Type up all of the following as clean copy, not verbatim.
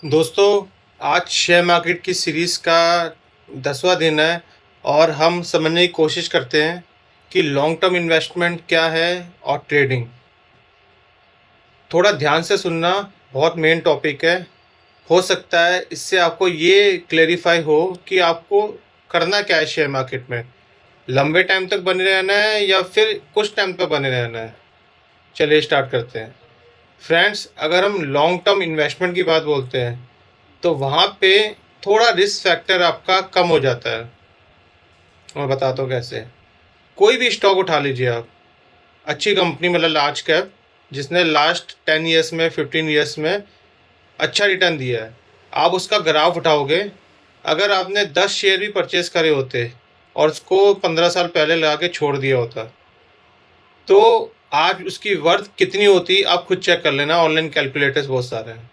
दोस्तों, आज share market की सीरीज़ का 10वां दिन है और हम समझने की कोशिश करते हैं कि लॉन्ग टर्म इन्वेस्टमेंट क्या है और ट्रेडिंग। थोड़ा ध्यान से सुनना, बहुत मेन टॉपिक है। हो सकता है इससे आपको ये क्लेरिफाई हो कि आपको करना क्या है शेयर मार्केट में। लंबे टाइम तक बने रहना है या फिर कुछ टाइम तक बने रहना है। चलिए स्टार्ट करते हैं। फ्रेंड्स, अगर हम लॉन्ग टर्म इन्वेस्टमेंट की बात बोलते हैं तो वहाँ पे थोड़ा रिस्क फैक्टर आपका कम हो जाता है। मैं बताता हूँ कैसे। कोई भी स्टॉक उठा लीजिए आप, अच्छी कंपनी मतलब लार्ज कैप, जिसने लास्ट 10 ईयर्स में 15 ईयर्स में अच्छा रिटर्न दिया है। आप उसका ग्राफ उठाओगे, अगर आपने 10 शेयर भी परचेस करे होते और उसको 15 साल पहले लगा के छोड़ दिया होता तो आज उसकी वर्थ कितनी होती आप खुद चेक कर लेना। ऑनलाइन कैलकुलेटर्स बहुत सारे हैं।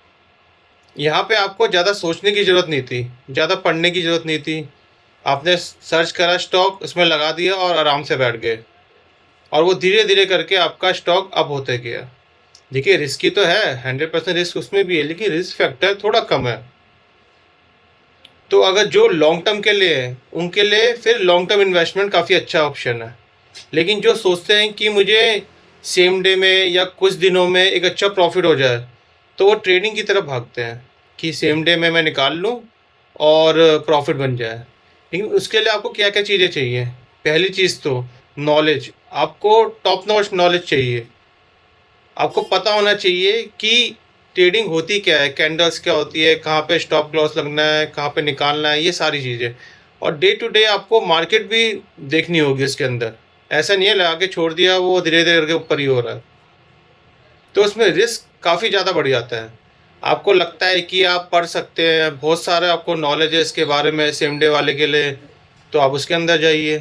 यहाँ पे आपको ज़्यादा सोचने की ज़रूरत नहीं थी, ज़्यादा पढ़ने की ज़रूरत नहीं थी। आपने सर्च करा स्टॉक, उसमें लगा दिया और आराम से बैठ गए और वो धीरे धीरे करके आपका स्टॉक अप होते गया। देखिए, रिस्की तो है, 100% रिस्क उसमें भी है, लेकिन रिस्क फैक्टर थोड़ा कम है। तो अगर जो लॉन्ग टर्म के लिए है उनके लिए फिर लॉन्ग टर्म इन्वेस्टमेंट काफ़ी अच्छा ऑप्शन है। लेकिन जो सोचते हैं कि मुझे सेम डे में या कुछ दिनों में एक अच्छा प्रॉफिट हो जाए, तो वो ट्रेडिंग की तरफ भागते हैं कि सेम डे में मैं निकाल लूँ और प्रॉफिट बन जाए। लेकिन उसके लिए आपको क्या क्या चीज़ें चाहिए। पहली चीज़ तो नॉलेज, आपको टॉप नॉच नॉलेज चाहिए। आपको पता होना चाहिए कि ट्रेडिंग होती क्या है, कैंडल्स क्या होती है, कहाँ पे स्टॉप लॉस लगना है, कहाँ पे निकालना है, ये सारी चीज़ें। और डे टू डे आपको मार्केट भी देखनी होगी इसके अंदर। ऐसा नहीं है लगा के छोड़ दिया वो धीरे धीरे करके ऊपर ही हो रहा है, तो उसमें रिस्क काफ़ी ज़्यादा बढ़ जाता है। आपको लगता है कि आप पढ़ सकते हैं, बहुत सारे आपको नॉलेज है इसके बारे में सेम डे वाले के लिए, तो आप उसके अंदर जाइए।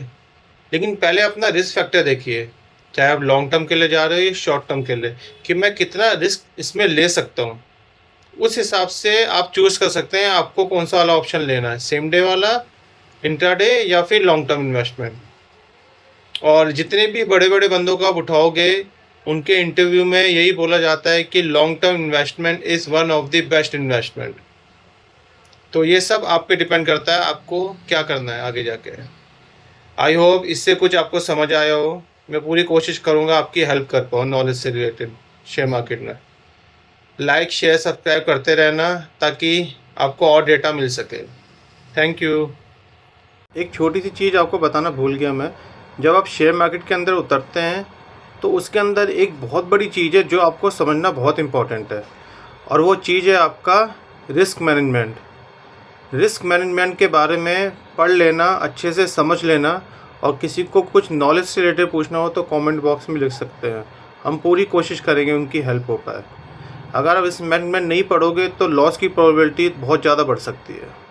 लेकिन पहले अपना रिस्क फैक्टर देखिए, चाहे आप लॉन्ग टर्म के लिए जा रहे हो या शॉर्ट टर्म के लिए, कि मैं कितना रिस्क इसमें ले सकता हूँ। उस हिसाब से आप चूज़ कर सकते हैं आपको कौन सा वाला ऑप्शन लेना है, सेम डे वाला, इंट्राडे या फिर लॉन्ग टर्म इन्वेस्टमेंट। और जितने भी बड़े बड़े बंदों को आप उठाओगे, उनके इंटरव्यू में यही बोला जाता है कि long term investment is one of the best investment. तो ये सब आप पे डिपेंड करता है आपको क्या करना है आगे जाके। आई होप इससे कुछ आपको समझ आया हो। मैं पूरी कोशिश करूँगा आपकी हेल्प कर पाऊँ नॉलेज से रिलेटेड शेयर मार्केट में। लाइक शेयर सब्सक्राइब करते रहना ताकि आपको और डेटा मिल सके। Thank you. एक छोटी सी चीज़ आपको बताना भूल गया मैं, जब आप शेयर मार्केट के अंदर उतरते हैं तो उसके अंदर एक बहुत बड़ी चीज़ है जो आपको समझना बहुत इम्पॉर्टेंट है, और वो चीज़ है आपका रिस्क मैनेजमेंट। रिस्क मैनेजमेंट के बारे में पढ़ लेना, अच्छे से समझ लेना, और किसी को कुछ नॉलेज से रिलेटेड पूछना हो तो कमेंट बॉक्स में लिख सकते हैं। हम पूरी कोशिश करेंगे उनकी हेल्प हो पाए। अगर आप इस मैनेजमेंट नहीं पढ़ोगे तो लॉस की प्रोबेबिलिटी बहुत ज़्यादा बढ़ सकती है।